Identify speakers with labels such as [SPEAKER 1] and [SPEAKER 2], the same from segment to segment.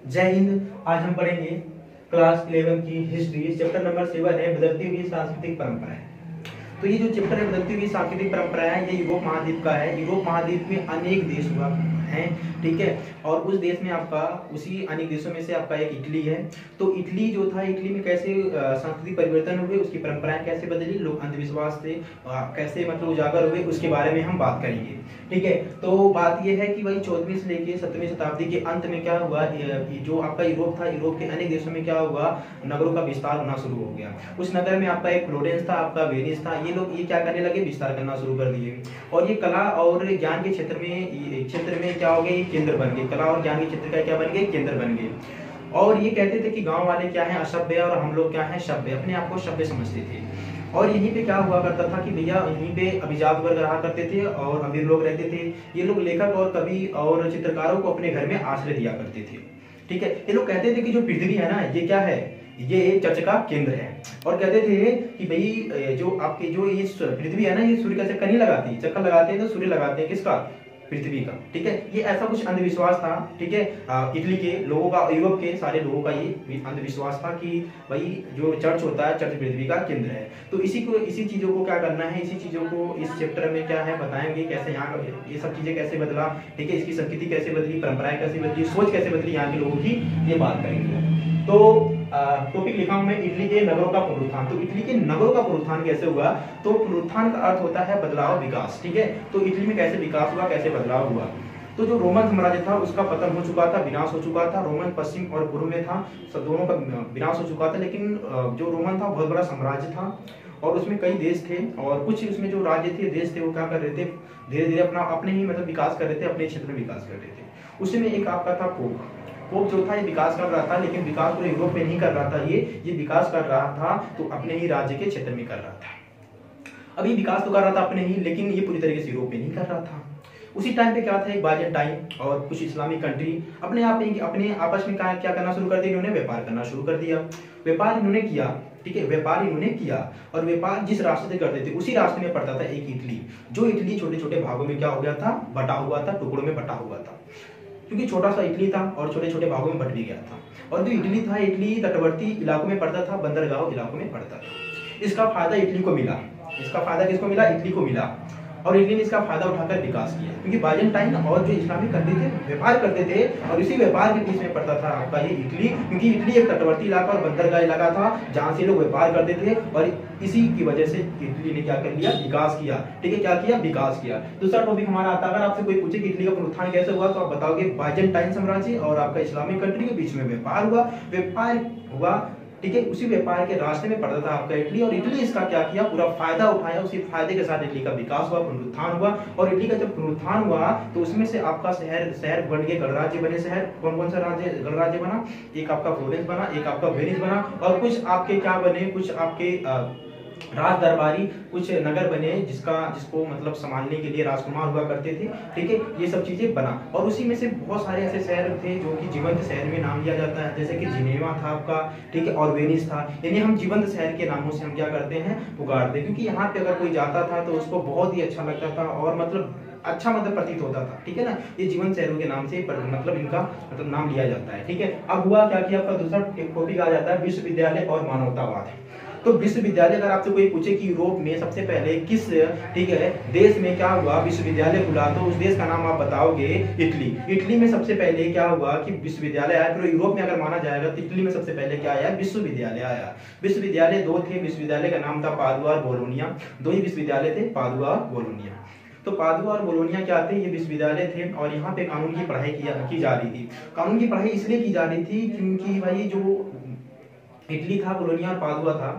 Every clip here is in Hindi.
[SPEAKER 1] जय हिंद। आज हम पढ़ेंगे क्लास 11 की हिस्ट्री। चैप्टर नंबर 7 है बदलती हुई सांस्कृतिक परंपराएं। तो ये जो चैप्टर है बदलती हुई सांस्कृतिक परंपराएं, ये यूरोप महाद्वीप का है। यूरोप महाद्वीप में अनेक देश हुआ हैं, ठीक है। और उस देश में आपका, उसी अनेक देशों में से आपका एक इटली है। तो इटली जो था, इटली में कैसे सांस्कृतिक परिवर्तन हुए, उसकी परंपराएं कैसे बदली, लोग अंधविश्वास से कैसे मतलब उजागर हुए, उसके बारे में हम बात करेंगे, ठीक है। तो बात यह है कि भाई 14वीं से लेकर 7वीं शताब्दी के अंत में क्या हुआ, जो आपका यूरोप था, यूरोप के अनेक देशों में क्या हुआ, नगरों का विस्तार होना शुरू हो गया। उस नगर में आपका एक फ्लोरेंस था, आपका वेनिस था। ये लोग ये क्या करने लगे, विस्तार करना शुरू कर दिए। और ये कला और ज्ञान के क्षेत्र में क्या हो गए, ये केंद्र बन गए। कला और ज्ञान के क्षेत्र का क्या बन गए, केंद्र बन गए। और ये कहते थे कि गांव वाले क्या है, असभ्य, और हम लोग क्या है, सभ्य। अपने आप को सभ्य समझते थे। और यहीं पे क्या हुआ करता था कि भैया यहीं पे अभिजात वर्ग रहा करते थे और अमीर लोग रहते थे। ये लोग लेखक और कवि और चित्रकारों को अपने घर में आश्रय दिया करते थे, ठीक है। ये लोग कहते थे कि जो पृथ्वी है ना, ये क्या है, ये चर्च का केंद्र है। और कहते थे कि भाई जो आपके जो ये पृथ्वी है ना, ये सूर्य का चक्कर नहीं लगाती, चक्कर लगाते हैं तो सूर्य लगाते हैं किसका, पृथ्वी का, ठीक है। ये ऐसा कुछ अंधविश्वास था, ठीक है। इटली के लोगों का, यूरोप के सारे लोगों का ये अंधविश्वास था कि भाई जो चर्च होता है, चर्च पृथ्वी का केंद्र है। तो इसी चीजों को क्या करना है, इसी चीजों को इस चैप्टर में क्या है बताएंगे, कैसे यहाँ ये सब चीजें कैसे बदला, ठीक है। इसकी संस्कृति कैसे बदली, परंपराएं कैसे बदली, सोच कैसे बदली यहाँ के लोगों की, ये बात करेंगे। तो टॉपिक लिखा हूं मैं, इटली के नगरों का पुनरुत्थान। तो इटली के नगरों का पुनरुत्थान कैसे हुआ, तो पुनरुत्थान का अर्थ होता है बदलाव, विकास, ठीक है। तो इटली में कैसे विकास हुआ, कैसे बदलाव हुआ। तो जो रोमन साम्राज्य था उसका पतन हो चुका था, विनाश हो चुका था। रोमन पश्चिम और पूर्व में था, सब दोनों का विनाश हो चुका था। लेकिन जो रोमन था बहुत बड़ा साम्राज्य था और उसमें कई देश थे, और कुछ उसमें जो राज्य थे, देश थे, वो क्या कर रहे थे, धीरे धीरे अपने ही मतलब विकास कर रहे थे, अपने क्षेत्र में विकास कर रहे थे। उसमें एक आपका था पोप जो था, ये विकास कर रहा था, लेकिन विकास पूरे यूरोप में नहीं कर रहा था। ये विकास कर रहा था तो अपने ही राज्य के क्षेत्र में कर रहा था। अभी विकास तो कर रहा था अपने ही, लेकिन ये पूरी तरीके से यूरोप में नहीं कर रहा था। उसी टाइम पे क्या था, एक बाइजेंटाइन और कुछ इस्लामिक कंट्री अपने आपस में क्या करना शुरू कर दिया, इन्होंने व्यापार करना शुरू कर दिया। व्यापार इन्होंने किया, ठीक है, व्यापार इन्होंने किया। और व्यापार जिस रास्ते से करते थे उसी रास्ते में पड़ता था एक इटली। जो इटली छोटे छोटे भागों में क्या हो गया था, बटा हुआ था, टुकड़ों में बटा हुआ था। क्योंकि छोटा सा इटली था और छोटे छोटे भागों में बट भी गया था। और जो इटली था, इटली तटवर्ती इलाकों में पड़ता था, बंदरगाह इलाकों में पड़ता था। इसका फायदा इटली को मिला। इसका फायदा किसको मिला, इटली को मिला। और इटली ने इसका फायदा उठाकर विकास किया, क्योंकि बाइजेंटाइन और जो इस्लामिक कंट्री थे व्यापार करते थे, और इसी व्यापार के बीच में पड़ता था आपका ये इटली। क्योंकि इटली एक तटवर्ती इलाका और बंदरगाह इलाका था जहां से लोग व्यापार करते थे, और इसी की वजह से इटली ने क्या कर लिया, विकास किया, ठीक है। क्या किया, विकास किया। दूसरा टॉपिक हमारा आता है, अगर आपसे कोई पूछे कि इटली का पुनरुत्थान कैसे हुआ, तो आप बताओगे बाइजेंटाइन साम्राज्य और आपका इस्लामिक कंट्री के बीच में व्यापार हुआ, ठीक है। उसी व्यापार के रास्ते में पड़ता था आपका इटली, और इटली इसका क्या किया, पूरा फायदा उठाया। उसी फायदे के साथ इटली का विकास हुआ, पुनरुत्थान हुआ। और इटली का जब पुनरुत्थान हुआ तो उसमें से आपका शहर बन गए, गणराज्य बने शहर। कौन कौन सा गणराज्य बना, एक आपका फ्लोरेंस बना, एक आपका वेनिस बना, और कुछ आपके क्या बने, कुछ आपके राज दरबारी कुछ नगर बने, जिसको मतलब संभालने के लिए राजकुमार हुआ करते थे, ठीक है। ये सब चीजें बना। और उसी में से बहुत सारे ऐसे शहर थे जो कि जीवंत शहर में नाम लिया जाता है, जैसे कि जिनेवा था आपका, ठीक है, और वेनिस था। यानी हम जीवंत शहर के नामों से हम क्या करते हैं, पुकारते हैं, क्योंकि यहाँ पे अगर कोई जाता था तो उसको बहुत ही अच्छा लगता था, और मतलब अच्छा मतलब प्रतीत होता था, ठीक है ना। ये जीवन शहरों के नाम से मतलब इनका मतलब नाम लिया जाता है, ठीक है। अब हुआ क्या कि आपका दूसरा एक टॉपिक आ जाता है, विश्वविद्यालय और मानवतावाद। तो विश्वविद्यालय, अगर आपसे कोई पूछे कि यूरोप में सबसे पहले किस, ठीक है, देश में क्या हुआ, विश्वविद्यालय खुला, तो उस देश का नाम आप बताओगे, इटली। इटली में सबसे पहले क्या हुआ कि विश्वविद्यालय आया। फिर यूरोप में अगर माना जाएगा तो इटली में सबसे पहले क्या आया, विश्वविद्यालय आया। विश्वविद्यालय दो थे, विश्वविद्यालय का नाम था पादुआ और बोलोनिया। दो ही विश्वविद्यालय थे, पादुआ और बोलोनिया। तो पादुआ और बोलोनिया क्या थे, ये विश्वविद्यालय थे, और यहाँ पे कानून की पढ़ाई की जा रही थी। कानून की पढ़ाई इसलिए की जा रही थी क्योंकि भाई जो इटली था, बोलोनिया और पादुआ था,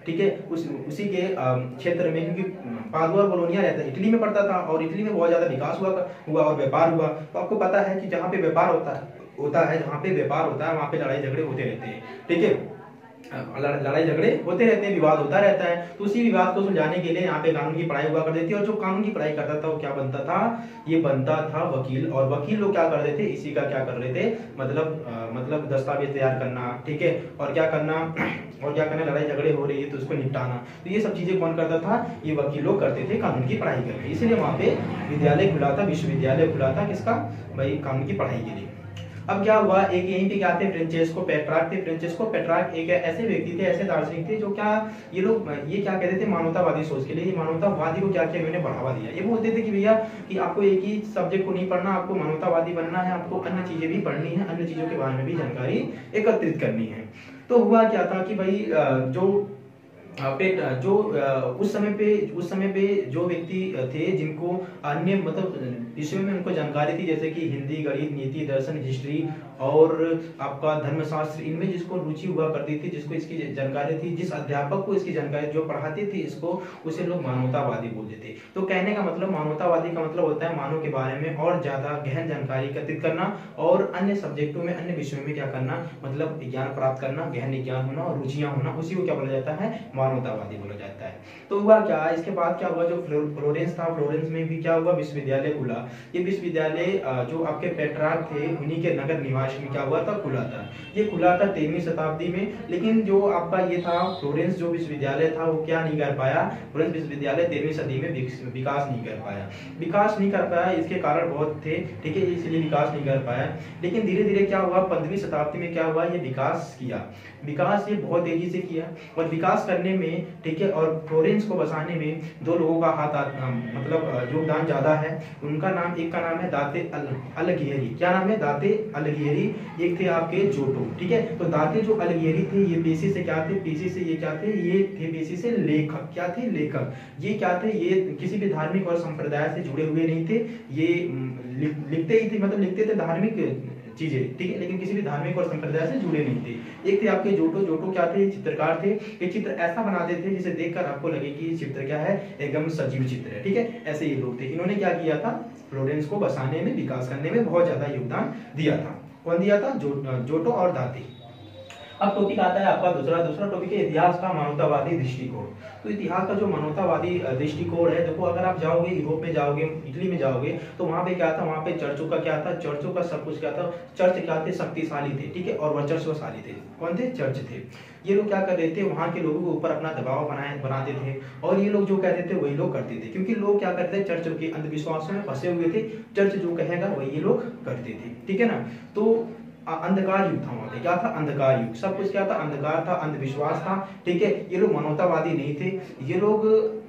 [SPEAKER 1] ठीक है, उसी के क्षेत्र में, क्योंकि पादुआ और बोलोनिया रहता इटली में पड़ता था, और इटली में बहुत ज्यादा विकास हुआ और व्यापार हुआ। तो आपको पता है कि जहाँ पे व्यापार होता है, जहाँ पे व्यापार होता है वहाँ पे लड़ाई झगड़े होते रहते हैं, ठीक है। लड़ाई झगड़े होते रहते हैं, विवाद होता रहता है। तो उसी विवाद को सुलझाने के लिए यहाँ पे कानून की पढ़ाई हुआ करती थी। और जो कानून की पढ़ाई करता था वो क्या बनता था, ये बनता था वकील। और वकील लोग क्या करते थे, इसी का क्या कर रहे थे, मतलब दस्तावेज तैयार करना, ठीक है, और क्या करना, लड़ाई झगड़े हो रही है तो उसको निपटाना। तो ये सब चीजें कौन करता था, ये वकील लोग करते थे कानून की पढ़ाई करके। इसलिए वहां पे विद्यालय खुला था, विश्वविद्यालय खुला था, किसका, भाई कानून की पढ़ाई के लिए। अब क्या हुआ, एक यहीं पे क्या थे, फ्रांचेस्को पेट्रार्क थे। फ्रांचेस्को पेट्रार्क एक ऐसे व्यक्ति थे, ऐसे दार्शनिक थे जो क्या, ये लोग ये क्या कहते थे, मानवतावादी सोच के लिए, ये मानवतावादी को क्या किया इन्होंने बढ़ावा दिया। ये बोलते थे कि भैया कि आपको एक ही सब्जेक्ट को नहीं पढ़ना, आपको मानवतावादी बनना है, आपको अन्य चीजें भी पढ़नी है, अन्य चीजों के बारे में भी जानकारी एकत्रित करनी है। तो हुआ क्या था कि भाई उस समय पे जो व्यक्ति थे जिनको अन्य मतलब विषयों में उनको जानकारी थी, जैसे कि हिंदी, गणित, नीति, दर्शन, हिस्ट्री और आपका धर्मशास्त्र, इनमें जिसको रुचि हुआ करती थी, जिसको इसकी जानकारी थी, जिस अध्यापक को इसकी जानकारी जो पढ़ाते थे इसको, उसे लोग मानवतावादी बोलते थे। तो कहने का मतलब, मानवतावादी का मतलब होता है मानव के बारे में और ज्यादा गहन जानकारी एकत्रित करना और अन्य सब्जेक्टों में, अन्य विषयों में क्या करना, मतलब ज्ञान प्राप्त करना, गहन ज्ञान होना और रुचियां होना, उसी को क्या बोला जाता है, मानवतावादी बोला जाता है। तो हुआ क्या, इसके बाद क्या हुआ, जो फ्लोरेंस था, फ्लोरेंस में भी क्या हुआ, विश्वविद्यालय खुला। ये विश्वविद्यालय जो आपके पेट्रार्क थे उन्हीं के नगर निवास में क्या हुआ था, खुला था। ये खुला था 13वीं शताब्दी में, लेकिन जो आपका ये था फ्लोरेंस जो विश्वविद्यालय था वो क्या नहीं कर पाया, फ्लोरेंस विश्वविद्यालय 13वीं सदी में विकास नहीं कर पाया। विकास नहीं कर पाया, इसके कारण बहुत थे, ठीक है, इसलिए विकास नहीं कर पाया। लेकिन धीरे धीरे क्या हुआ, 15वीं शताब्दी में क्या हुआ, ये विकास किया। विकास ये बहुत तेजी से किया और विकास करने में, ठीक है, और फ्लोरेंस को बसाने में दो लोगों का मतलब योगदान ज्यादा है। उनका नाम, एक का नाम है दाते अlighieri। क्या नाम है, दाते अlighieri। एक थे आपके जोटो, ठीक है। तो दाते जो अlighieri थे, ये पेशे से क्या थे, पेशे से ये क्या थे, ये थे पेशे से लेखक। क्या थे, लेखक। ये क्या थे, ये किसी भी धार्मिक और संप्रदाय से जुड़े हुए नहीं थे, ये लिखते ही थे, मतलब लिखते थे धार्मिक चीजें, ठीक है, लेकिन किसी भी धार्मिक और संप्रदाय से जुड़े नहीं थे। एक थे आपके जोटो। जोटो क्या थे, चित्रकार थे। ये चित्र ऐसा बनाते थे जिसे देखकर आपको लगे कि ये चित्र क्या है, एकदम सजीव चित्र है, ठीक है, ऐसे ये लोग थे। इन्होंने क्या किया था, फ्लोरेंस को बसाने में, विकास करने में बहुत ज्यादा योगदान दिया था। कौन दिया था, जोटो और दाते। अब टॉपिक आता है आपका दूसरा टॉपिक है इतिहास का मानवतावादी दृष्टिकोण। तो इतिहास का जो मानवतावादी दृष्टिकोण है, देखो अगर आप जाओगे यूरोप में जाओगे, इटली में जाओगे, तो वहां पे क्या था, वहां पे चर्चों का क्या था, चर्चों का सब कुछ क्या था, चर्च क्या थे, शक्तिशाली थे, ठीक है, और वर्चस्वशाली थे। कौन थे, चर्च थे। ये लोग क्या कर रहे थे, वहां के लोगों के ऊपर अपना दबाव बनाते थे और ये लोग जो कहते थे वही लोग करते थे, क्योंकि लोग क्या करते थे, चर्च के अंधविश्वासों में फंसे हुए थे। चर्च जो कहेगा वही ये लोग करते थे, ठीक है ना। तो अंधकार युग था वहां पे, क्या था, अंधकार युग। सब कुछ क्या था, अंधकार था, अंधविश्वास था, ठीक है। ये लोग मानवतावादी नहीं थे, ये लोग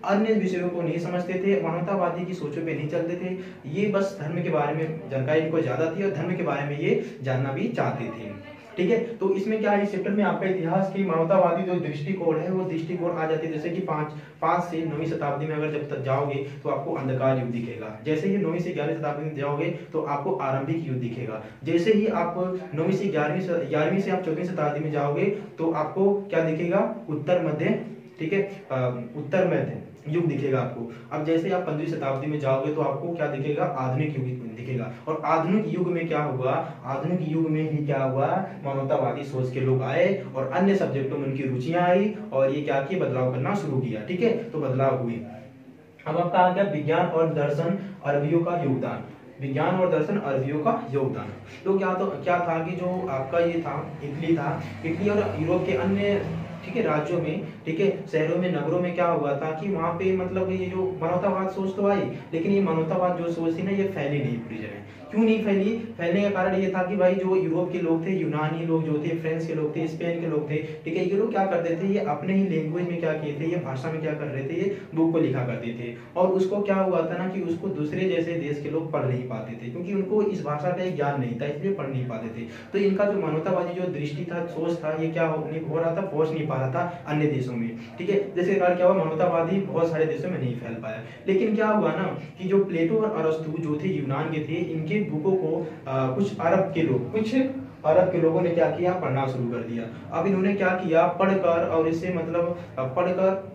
[SPEAKER 1] अन्य विषयों को नहीं समझते थे, मानवतावादी की सोचों पे नहीं चलते थे। ये बस धर्म के बारे में जानकारी इनको ज्यादा थी और धर्म के बारे में ये जानना भी चाहते थे, ठीक है। तो इसमें क्या है, इस चैप्टर में आपका इतिहास की मानवतावादी जो दृष्टिकोण है वो दृष्टिकोण आ जाती है। जैसे कि 5 से 9वीं शताब्दी में अगर जब तक जाओगे तो आपको अंधकार युग दिखेगा। जैसे ही 9वीं से 11वीं शताब्दी में जाओगे तो आपको आरंभिक युग दिखेगा। जैसे ही आप 9वीं से 11वीं से आप 14वीं शताब्दी में जाओगे तो आपको क्या दिखेगा, उत्तर मध्य, ठीक है, उत्तर मध्य युग दिखेगा आपको। अब जैसे आप 15वीं शताब्दी में जाओगे तो आपको क्या दिखेगा, आधुनिक युग दिखेगा। और आधुनिक युग में क्या होगा, आधुनिक युग में ही क्या हुआ, मानवतावादी सोच के लोग आए और अन्य सब्जेक्टों में उनकी रुचियां आई और ये क्या किया, बदलाव करना शुरू किया, ठीक है। तो बदलाव हुए। अब आपका आ गया विज्ञान और दर्शन अरबियों का योगदान। विज्ञान और दर्शन अरबियों का योगदान। तो क्या था कि जो आपका ये था, इटली था, इटली और यूरोप के अन्य, ठीक है, राज्यों में, ठीक है, शहरों में, नगरों में क्या हुआ था कि वहां पे मतलब ये जो मानवतावाद सोच तो आई, लेकिन ये मानवतावाद जो सोच थी ना, ये फैली नहीं पूरी जगह। क्यों नहीं फैली, फैलने का कारण ये था कि भाई जो यूरोप के लोग थे, यूनानी लोग जो थे, फ्रेंच के लोग थे, स्पेन के लोग थे, ठीक है, ये लोग क्या करते थे, ये अपने ही लैंग्वेज में क्या किए थे, ये भाषा में क्या कर रहे थे, ये बुक को लिखा करते थे। और उसको क्या हुआ था ना कि उसको दूसरे जैसे देश के लोग पढ़ नहीं पाते थे, क्योंकि उनको इस भाषा का एक ज्ञान नहीं था, इसलिए पढ़ नहीं पाते थे। तो इनका जो मानवतावादी जो दृष्टि था, सोच था, ये क्या हो रहा था, पहुंच नहीं पा रहा था अन्य देशों में, ठीक है। जैसे कारण क्या हुआ, मानवतावादी बहुत सारे देशों में नहीं फैल पाया। लेकिन क्या हुआ ना कि जो प्लेटो और अरस्तु जो थे यूनान के थे, इनके बुकों को कुछ अरब के लोगों ने क्या किया, पढ़ना शुरू कर दिया। अब इन्होंने क्या किया, पढ़कर और इससे मतलब पढ़कर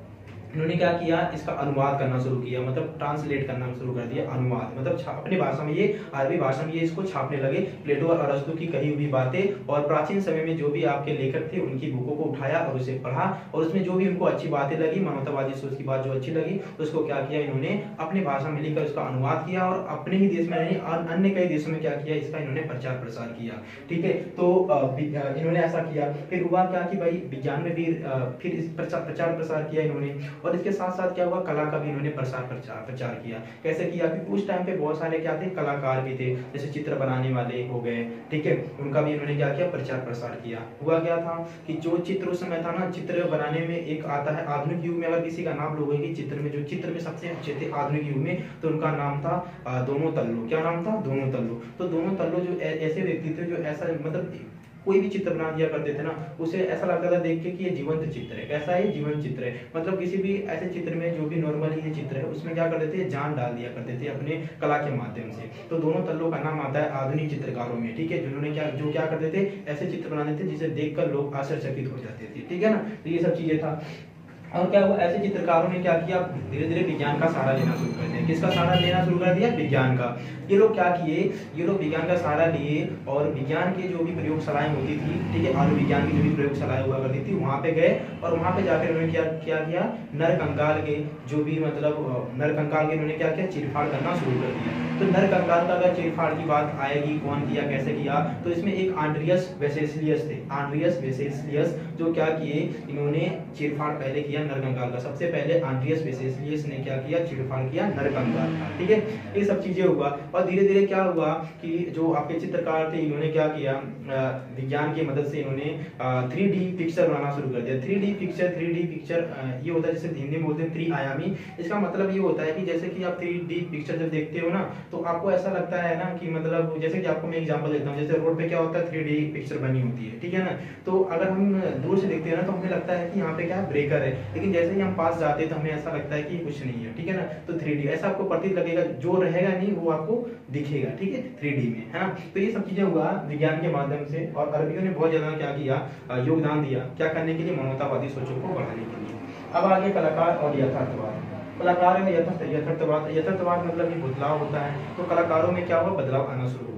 [SPEAKER 1] इन्होंने क्या किया, इसका अनुवाद करना शुरू किया, मतलब ट्रांसलेट करना शुरू कर दिया। अनुवाद मतलब अपनी भाषा में, ये अरबी भाषा में ये इसको छापने लगे, प्लेटो और अरस्तु की कही हुई बातें। और प्राचीन समय में जो भी आपके लेखक थे उनकी बुकों को उठाया और उसे पढ़ा और उसमें जो भी उनको अच्छी बातें लगी, मानवतावादी सोच की बात जो अच्छी लगी, उसको क्या किया, इन्होंने अपनी भाषा में लिखकर उसका अनुवाद किया और अपने ही देश में नहीं, अन्य कई देशों में क्या किया, इसका इन्होंने प्रचार प्रसार किया, ठीक है। तो इन्होंने ऐसा किया। फिर हुआ क्या कि भाई विज्ञान में भी फिर इस प्रचार प्रसार किया इन्होंने। और इसके साथ साथ क्या हुआ, कला का भी इन्होंने प्रचार किया। कैसे किया, क्योंकि उस टाइम पे बहुत सारे क्या थे, कलाकार भी थे, जैसे चित्र बनाने वाले हो गए, ठीक है, उनका भी इन्होंने क्या किया, प्रचार प्रसार किया। हुआ क्या था कि जो चित्र उस समय था ना, चित्र बनाने में एक आता है आधुनिक युग में, अगर किसी का नाम लोगे कि चित्र में, जो चित्र में सबसे अच्छे थे आधुनिक युग में, तो उनका नाम था दोनों तल्लो। क्या नाम था, दोनों तल्लो। तो दोनों तल्लो जो ऐसे व्यक्ति थे जो ऐसा मतलब कोई भी चित्र बना दिया करते थे ना, उसे ऐसा लगता था देख के कि ये जीवंत चित्र है। कैसा है, जीवंत चित्र है। मतलब किसी भी ऐसे चित्र में जो भी नॉर्मली ये चित्र है, उसमें क्या करते थे, जान डाल दिया करते थे अपने कला के माध्यम से। तो दोनों तल्लों का नाम आता है आधुनिक चित्रकारों में, ठीक है, जिन्होंने क्या करते थे, ऐसे चित्र बनाते थे जिसे देखकर लोग आश्चर्यचकित हो जाते थे, ठीक है ना। तो ये सब चीजें था। और क्या हुआ, ऐसे चित्रकारों ने क्या किया, धीरे धीरे विज्ञान का सहारा लेना शुरू कर दिया। किसका सहारा लेना शुरू कर दिया, विज्ञान का। ये लोग क्या किए, ये लोग विज्ञान का सहारा लिए और विज्ञान की जो भी प्रयोगशालाएं होती थी, ठीक है, और विज्ञान की जो भी प्रयोगशालाएं हुआ करती थी, वहां पे गए और वहां पे जाकर उन्होंने क्या किया, नरकंकाल के जो भी मतलब नरकंकाल के उन्होंने क्या किया, चीरफाड़ करना शुरू कर दिया। तो नरकंकाल का अगर चीरफाड़ की बात आएगी, कौन किया, कैसे किया, तो इसमें एक आंड्रियस वेसेलियस थे। आंड्रियस वेसेलियस जो क्या किए, इन्होंने चीरफाड़ पहले किया नरकंकाल का। सबसे पहले आंड्रियस वेसेलियस ने क्या किया, चीरफाड़ किया नरकंकाल का, ठीक है। ये सब चीजें हुआ और धीरे धीरे क्या हुआ कि जो आपके चित्रकार थे, इन्होंने क्या किया, विज्ञान की मदद से इन्होंने 3D पिक्चर बनाना शुरू कर दिया। 3D पिक्चर ये होता है, जैसे हिंदी में बोलते हैं त्रिआयामी। इसका मतलब ये होता है कि जैसे कि आप 3D पिक्चर जब देखते हो ना, तो आपको ऐसा लगता है ना कि मतलब जैसे कि आपको मैं एग्जांपल देता हूँ, जैसे रोड पे क्या होता है, 3D पिक्चर बनी होती है, ठीक है ना। तो अगर हम दूर से देखते हैं ना, तो हमें लगता है कि यहाँ पे क्या ब्रेकर है, लेकिन जैसे ही हम पास जाते हैं तो हमें ऐसा लगता है कि कुछ नहीं है, ठीक है ना। तो 3D ऐसा आपको प्रतीत लगेगा, जो रहेगा नहीं वो आपको दिखेगा, ठीक है, 3D में, है ना। तो ये सब चीजें हुआ विज्ञान के माध्यम से और अरबियों ने बहुत ज्यादा क्या किया, योगदान दिया, क्या करने के लिए, मानवतावादी सोचों को बढ़ाने के लिए। अब आगे कलाकार और यथार्थवाद। कलाकार में यथार्थवाद मतलब कि बदलाव होता है। तो कलाकारों में क्या हुआ, बदलाव आना शुरू हुआ।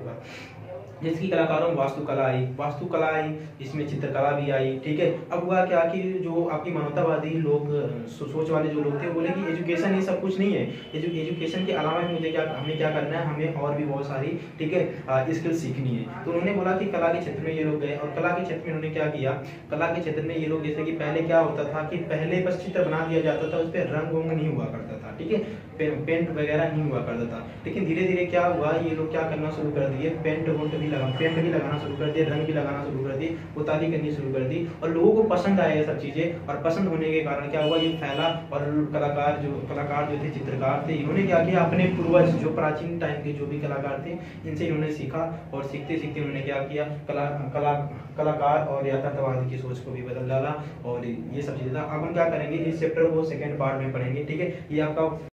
[SPEAKER 1] जैसे कि कलाकारों में वास्तुकला आई, इसमें चित्रकला भी आई, ठीक है। अब हुआ क्या कि जो आपकी मानवतावादी लोग, सोच वाले जो लोग थे, बोले कि एजुकेशन ये सब कुछ नहीं है, एजुकेशन के अलावा भी हमें क्या करना है, हमें और भी बहुत सारी, ठीक है, स्किल सीखनी है। तो उन्होंने बोला कि कला के क्षेत्र में ये लोग गए और कला के क्षेत्र में उन्होंने क्या किया, कला के क्षेत्र में ये लोग, जैसे कि पहले क्या होता था कि पहले बस चित्र बना दिया जाता था, उस पर रंग वंग नहीं हुआ करता था, ठीक है, पेंट वगैरह नहीं हुआ करता था। लेकिन धीरे धीरे क्या हुआ, ये लोग क्या करना शुरू कर दिए, पेंट भी लगाना शुरू कर दिए, रंग भी लगाना शुरू कर दिए, उतारी करनी शुरू कर दी और लोगों को पसंद आया ये सब चीजें। और पसंद होने के कारण क्या हुआ, ये फैला और कलाकार जो थे, चित्रकार थे, इन्होंने क्या किया, अपने पूर्वज जो प्राचीन टाइम के जो भी कलाकार थे, इनसे इन्होंने सीखा और सीखते सीखते उन्होंने क्या किया, कलाकार और यथार्थवाद की सोच को भी बदल डाला और ये सब चीजें था। अब हम क्या करेंगे, इस चैप्टर को सेकंड पार्ट में पढ़ेंगे, ठीक है। ये आपका